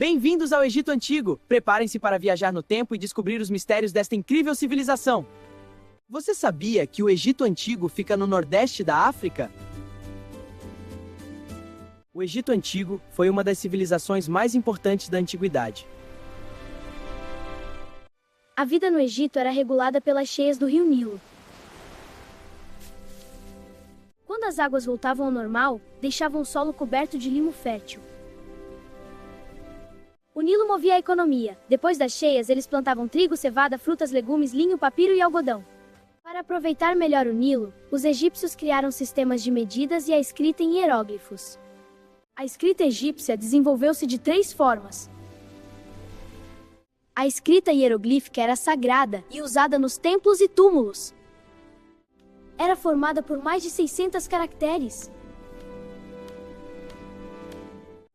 Bem-vindos ao Egito Antigo! Preparem-se para viajar no tempo e descobrir os mistérios desta incrível civilização. Você sabia que o Egito Antigo fica no nordeste da África? O Egito Antigo foi uma das civilizações mais importantes da antiguidade. A vida no Egito era regulada pelas cheias do rio Nilo. Quando as águas voltavam ao normal, deixavam o solo coberto de limo fértil. O Nilo movia a economia. Depois das cheias, eles plantavam trigo, cevada, frutas, legumes, linho, papiro e algodão. Para aproveitar melhor o Nilo, os egípcios criaram sistemas de medidas e a escrita em hieróglifos. A escrita egípcia desenvolveu-se de 3 formas. A escrita hieroglífica era sagrada e usada nos templos e túmulos. Era formada por mais de 600 caracteres.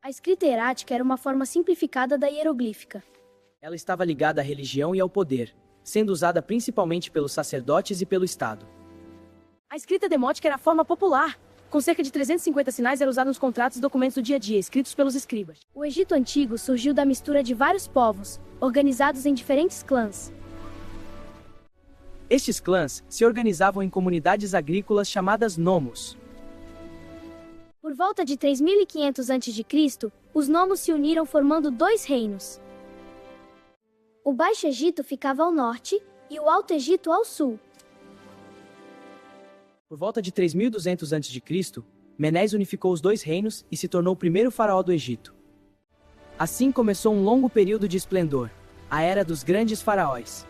A escrita hierática era uma forma simplificada da hieroglífica. Ela estava ligada à religião e ao poder, sendo usada principalmente pelos sacerdotes e pelo Estado. A escrita demótica era a forma popular. Com cerca de 350 sinais era usada nos contratos e documentos do dia a dia, escritos pelos escribas. O Egito Antigo surgiu da mistura de vários povos, organizados em diferentes clãs. Estes clãs se organizavam em comunidades agrícolas chamadas nomos. Por volta de 3500 a.C., os nomos se uniram formando 2 reinos. O Baixo Egito ficava ao norte e o Alto Egito ao sul. Por volta de 3200 a.C., Menés unificou os 2 reinos e se tornou o primeiro faraó do Egito. Assim começou um longo período de esplendor, a Era dos Grandes Faraós.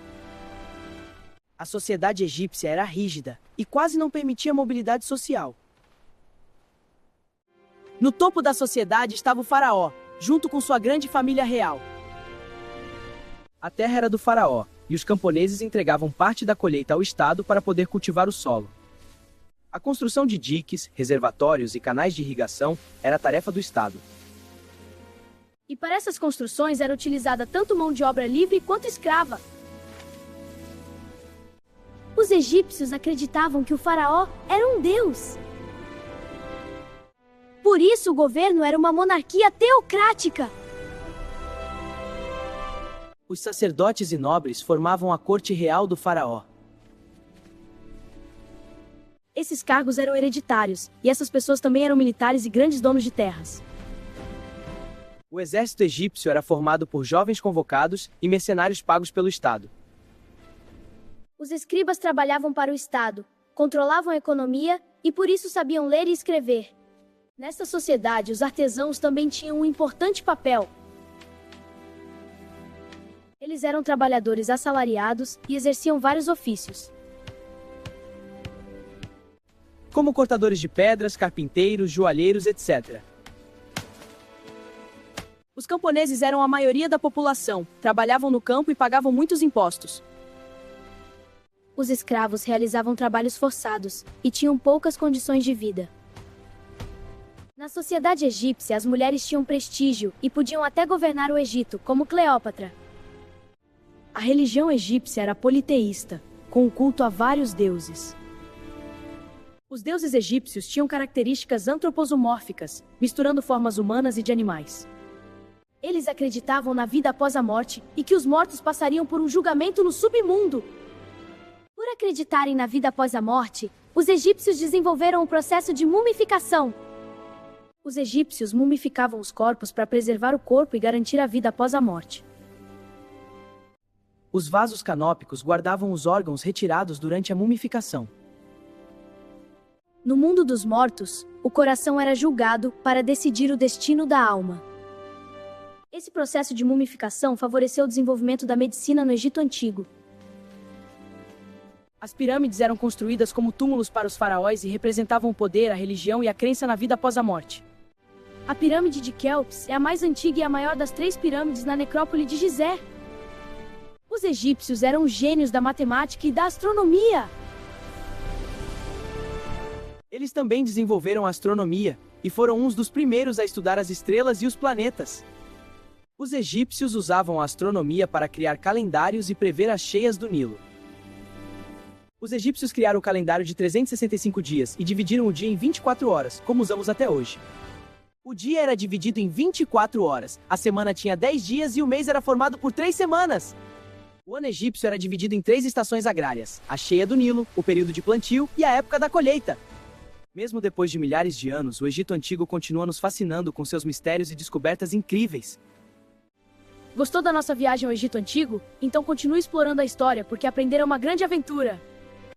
A sociedade egípcia era rígida e quase não permitia mobilidade social. No topo da sociedade estava o faraó, junto com sua grande família real. A terra era do faraó, e os camponeses entregavam parte da colheita ao Estado para poder cultivar o solo. A construção de diques, reservatórios e canais de irrigação era tarefa do Estado. E para essas construções era utilizada tanto mão de obra livre quanto escrava. Os egípcios acreditavam que o faraó era um deus. Por isso o governo era uma monarquia teocrática. Os sacerdotes e nobres formavam a corte real do faraó. Esses cargos eram hereditários, e essas pessoas também eram militares e grandes donos de terras. O exército egípcio era formado por jovens convocados e mercenários pagos pelo Estado. Os escribas trabalhavam para o Estado, controlavam a economia e por isso sabiam ler e escrever. Nesta sociedade, os artesãos também tinham um importante papel. Eles eram trabalhadores assalariados e exerciam vários ofícios, como cortadores de pedras, carpinteiros, joalheiros, etc. Os camponeses eram a maioria da população, trabalhavam no campo e pagavam muitos impostos. Os escravos realizavam trabalhos forçados e tinham poucas condições de vida. Na sociedade egípcia, as mulheres tinham prestígio e podiam até governar o Egito, como Cleópatra. A religião egípcia era politeísta, com o culto a vários deuses. Os deuses egípcios tinham características antropomórficas, misturando formas humanas e de animais. Eles acreditavam na vida após a morte e que os mortos passariam por um julgamento no submundo. Por acreditarem na vida após a morte, os egípcios desenvolveram o processo de mumificação. Os egípcios mumificavam os corpos para preservar o corpo e garantir a vida após a morte. Os vasos canópicos guardavam os órgãos retirados durante a mumificação. No mundo dos mortos, o coração era julgado para decidir o destino da alma. Esse processo de mumificação favoreceu o desenvolvimento da medicina no Egito Antigo. As pirâmides eram construídas como túmulos para os faraós e representavam o poder, a religião e a crença na vida após a morte. A pirâmide de Quéops é a mais antiga e a maior das 3 pirâmides na necrópole de Gizé. Os egípcios eram gênios da matemática e da astronomia. Eles também desenvolveram a astronomia, e foram uns dos primeiros a estudar as estrelas e os planetas. Os egípcios usavam a astronomia para criar calendários e prever as cheias do Nilo. Os egípcios criaram o calendário de 365 dias e dividiram o dia em 24 horas, como usamos até hoje. O dia era dividido em 24 horas, a semana tinha 10 dias e o mês era formado por 3 semanas. O ano egípcio era dividido em 3 estações agrárias: a cheia do Nilo, o período de plantio e a época da colheita. Mesmo depois de milhares de anos, o Egito Antigo continua nos fascinando com seus mistérios e descobertas incríveis. Gostou da nossa viagem ao Egito Antigo? Então continue explorando a história, porque aprender é uma grande aventura!